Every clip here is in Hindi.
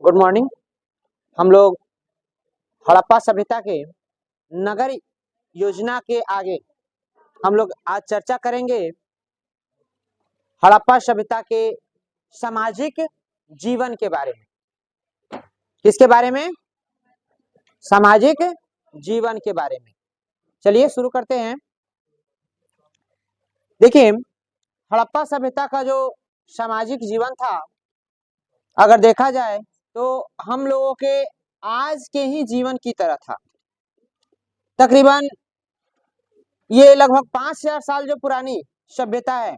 Good morning. हम लोग हड़प्पा सभ्यता के नगर योजना के आगे हम लोग आज चर्चा करेंगे हड़प्पा सभ्यता के सामाजिक जीवन के बारे में। किसके बारे में? सामाजिक जीवन के बारे में। चलिए शुरू करते हैं। देखिए, हड़प्पा सभ्यता का जो सामाजिक जीवन था, अगर देखा जाए तो हम लोगों के आज के ही जीवन की तरह था। तकरीबन ये लगभग 5000 साल जो पुरानी सभ्यता है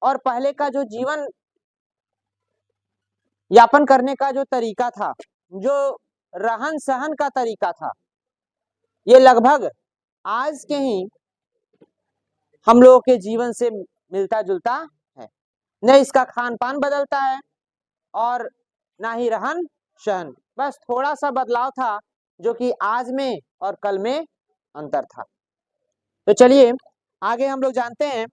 और पहले का जो जीवन यापन करने का जो तरीका था, जो रहन सहन का तरीका था, ये लगभग आज के ही हम लोगों के जीवन से मिलता जुलता है। न इसका खान पान बदलता है और ना ही रहन सहन, बस थोड़ा सा बदलाव था जो कि आज में और कल में अंतर था। तो चलिए आगे हम लोग जानते हैं।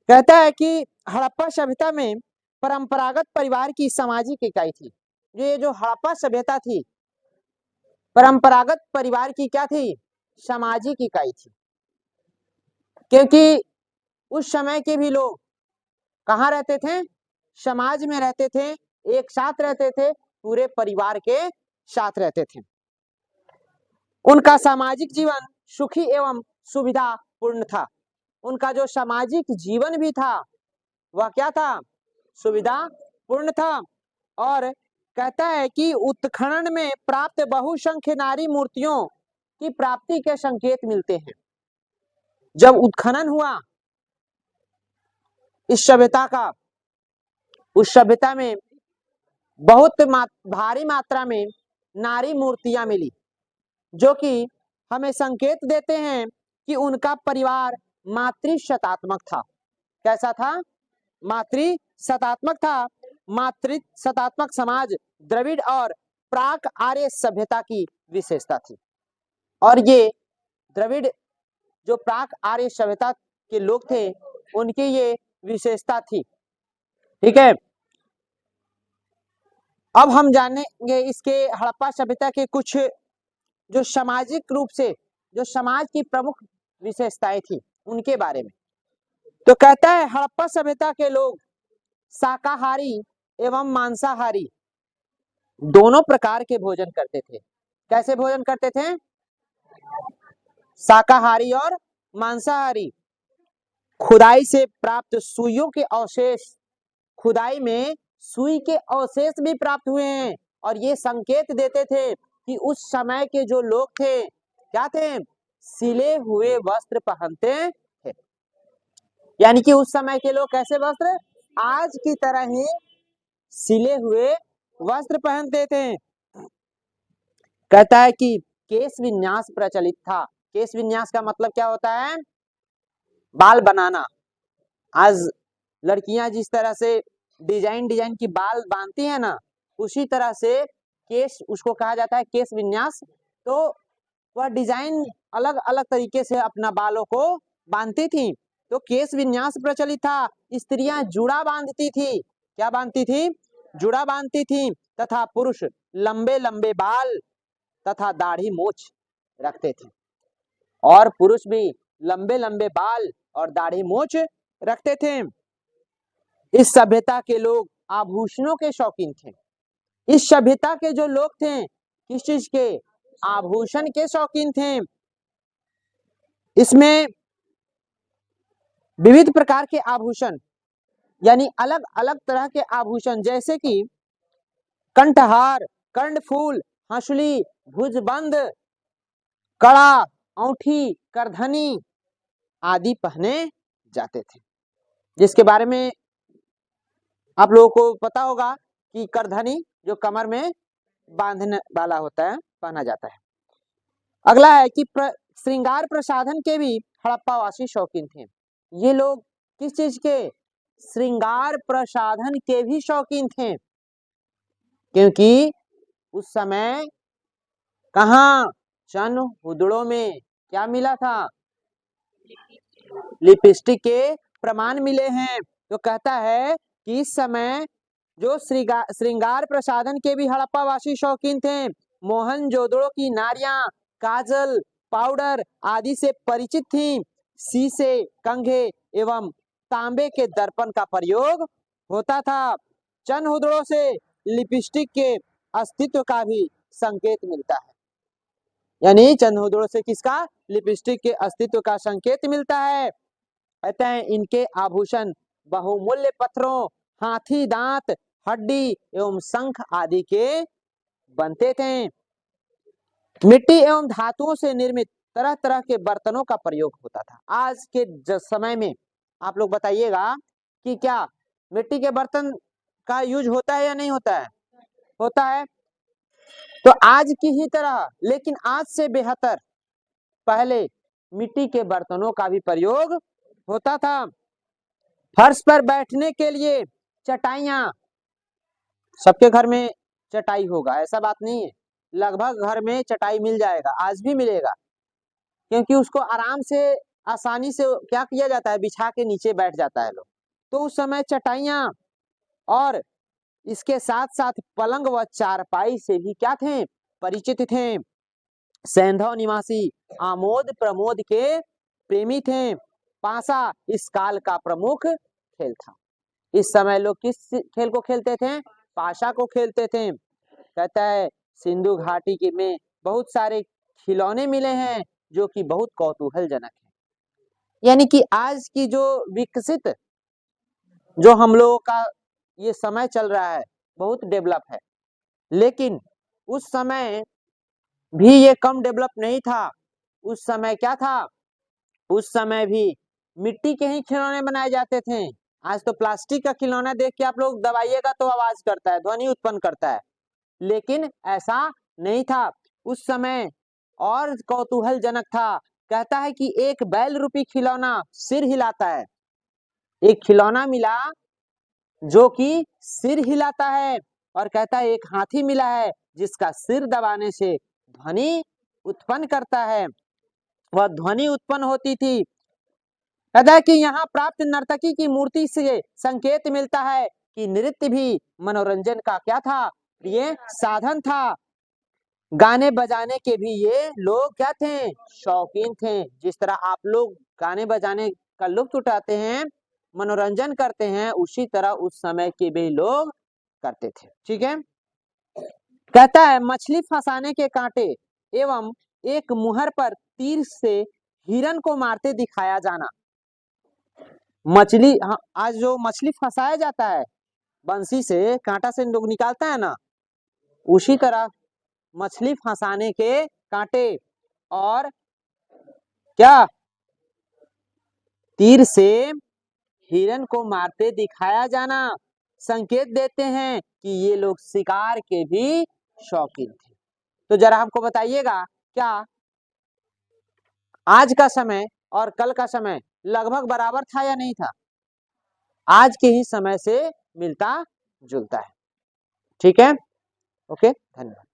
कहता है कि हड़प्पा सभ्यता में परंपरागत परिवार की सामाजिक इकाई थी। ये जो हड़प्पा सभ्यता थी, परंपरागत परिवार की क्या थी? सामाजिक इकाई थी। क्योंकि उस समय के भी लोग कहाँ रहते थे? समाज में रहते थे, एक साथ रहते थे, पूरे परिवार के साथ रहते थे। उनका सामाजिक जीवन सुखी एवं सुविधापूर्ण था। उनका जो सामाजिक जीवन भी था वह क्या था? सुविधापूर्ण था। और कहता है कि उत्खनन में प्राप्त बहुसंख्य नारी मूर्तियों की प्राप्ति के संकेत मिलते हैं। जब उत्खनन हुआ इस सभ्यता का, उस सभ्यता में बहुत भारी मात्रा में नारी मूर्तियां मिली, जो कि हमें संकेत देते हैं कि उनका परिवार मातृशतात्मक था। कैसा था? मातृशतात्मक था। मातृशतात्मक समाज द्रविड़ और प्राक आर्य सभ्यता की विशेषता थी। और ये द्रविड़ जो प्राक आर्य सभ्यता के लोग थे, उनकी ये विशेषता थी। ठीक है, अब हम जानेंगे इसके हड़प्पा सभ्यता के कुछ जो सामाजिक रूप से जो समाज की प्रमुख विशेषताएं थी उनके बारे में। तो कहता है हड़प्पा सभ्यता के लोग शाकाहारी एवं मांसाहारी दोनों प्रकार के भोजन करते थे। कैसे भोजन करते थे? शाकाहारी और मांसाहारी। खुदाई से प्राप्त सुइयों के अवशेष, खुदाई में सुई के अवशेष भी प्राप्त हुए हैं और ये संकेत देते थे कि उस समय के जो लोग थे क्या थे? सिले हुए वस्त्र पहनते थे। यानी कि उस समय के लोग कैसे वस्त्र? आज की तरह ही सिले हुए वस्त्र पहनते थे। कहता है कि केश विन्यास प्रचलित था। केश विन्यास का मतलब क्या होता है? बाल बनाना। आज लड़कियां जिस तरह से डिजाइन डिजाइन की बाल बांधती है ना, उसी तरह से केश, उसको कहा जाता है केश विन्यास। तो वह डिजाइन अलग अलग तरीके से अपना बालों को बांधती थी, तो केश विन्यास प्रचलित था। स्त्रियां जुड़ा बांधती थी। क्या बांधती थी? जुड़ा बांधती थी। तथा पुरुष लंबे लंबे बाल तथा दाढ़ी मूछ रखते थे। और पुरुष भी लंबे लंबे बाल और दाढ़ी मूछ रखते थे। इस सभ्यता के लोग आभूषणों के शौकीन थे। इस सभ्यता के जो लोग थे किस चीज के? आभूषण के शौकीन थे। इसमें विविध प्रकार के आभूषण, यानी अलग अलग तरह के आभूषण, जैसे कि कंठहार, कर्णफूल, हंसुली, भुजबंद, कड़ा, औंठी, करधनी आदि पहने जाते थे। जिसके बारे में आप लोगों को पता होगा कि करधनी जो कमर में बांधने वाला होता है, पहना जाता है। अगला है कि श्रृंगार प्रसाधन के भी हड़प्पावासी शौकीन थे। ये लोग किस चीज के? श्रृंगार प्रसाधन के भी शौकीन थे। क्योंकि उस समय कहाँ? चन हुदड़ों में क्या मिला था? लिपस्टिक के प्रमाण मिले हैं। तो कहता है कि इस समय जो श्रृंगार प्रसाधन के भी हड़प्पावासी शौकीन थे। मोहनजोदड़ो की नारियां काजल, पाउडर आदि से परिचित थीं। शीशे, कंघे एवं तांबे के दर्पण का प्रयोग होता था। चंदहुदड़ो से लिपस्टिक के अस्तित्व का भी संकेत मिलता है। यानी चंदहुदड़ो से किसका? लिपस्टिक के अस्तित्व का संकेत मिलता है। कहते हैं इनके आभूषण बहुमूल्य पत्थरों, हाथी दांत, हड्डी एवं शंख आदि के बनते थे। मिट्टी एवं धातुओं से निर्मित तरह तरह के बर्तनों का प्रयोग होता था। आज के समय में आप लोग बताइएगा कि क्या मिट्टी के बर्तन का यूज होता है या नहीं होता है? होता है। तो आज की ही तरह, लेकिन आज से बेहतर पहले मिट्टी के बर्तनों का भी प्रयोग होता था। फर्श पर बैठने के लिए चटाइयां, सबके घर में चटाई होगा ऐसा बात नहीं है, लगभग घर में चटाई मिल जाएगा, आज भी मिलेगा, क्योंकि उसको आराम से आसानी से क्या किया जाता है, बिछा के नीचे बैठ जाता है लोग। तो उस समय चटाइयां और इसके साथ साथ पलंग व चारपाई से भी क्या थे? परिचित थे। सैंधव निवासी आमोद प्रमोद के प्रेमी थे। पासा इस काल का प्रमुख खेल था। इस समय लोग किस खेल को खेलते थे? पाशा को खेलते थे। कहता है सिंधु घाटी के में बहुत सारे खिलौने मिले हैं जो कि बहुत कौतूहलजनक है। यानी कि आज की जो विकसित जो हम लोगों का ये समय चल रहा है बहुत डेवलप है, लेकिन उस समय भी ये कम डेवलप नहीं था। उस समय क्या था? उस समय भी मिट्टी के ही खिलौने बनाए जाते थे। आज तो प्लास्टिक का खिलौना देख के आप लोग दबाइएगा तो आवाज करता है, ध्वनि उत्पन्न करता है, लेकिन ऐसा नहीं था उस समय, और कौतूहलजनक था। कहता है कि एक बैल रूपी खिलौना सिर हिलाता है। एक खिलौना मिला जो कि सिर हिलाता है, और कहता है एक हाथी मिला है जिसका सिर दबाने से ध्वनि उत्पन्न करता है। वह ध्वनि उत्पन्न होती थी। कहता है कि यहाँ प्राप्त नर्तकी की मूर्ति से संकेत मिलता है कि नृत्य भी मनोरंजन का क्या था? ये साधन था। गाने बजाने के भी ये लोग क्या थे? शौकीन थे। जिस तरह आप लोग गाने बजाने का लुत्फ उठाते हैं, मनोरंजन करते हैं, उसी तरह उस समय के भी लोग करते थे। ठीक है। कहता है मछली फंसाने के कांटे एवं एक मुहर पर तीर से हिरन को मारते दिखाया जाना। मछली, हाँ, आज जो मछली फंसाया जाता है बंसी से, कांटा से लोग निकालता है ना, उसी तरह मछली फंसाने के कांटे और क्या तीर से हिरन को मारते दिखाया जाना संकेत देते हैं कि ये लोग शिकार के भी शौकीन थे। तो जरा हमको बताइएगा, क्या आज का समय और कल का समय लगभग बराबर था या नहीं था? आज के ही समय से मिलता जुलता है। ठीक है, ओके, धन्यवाद।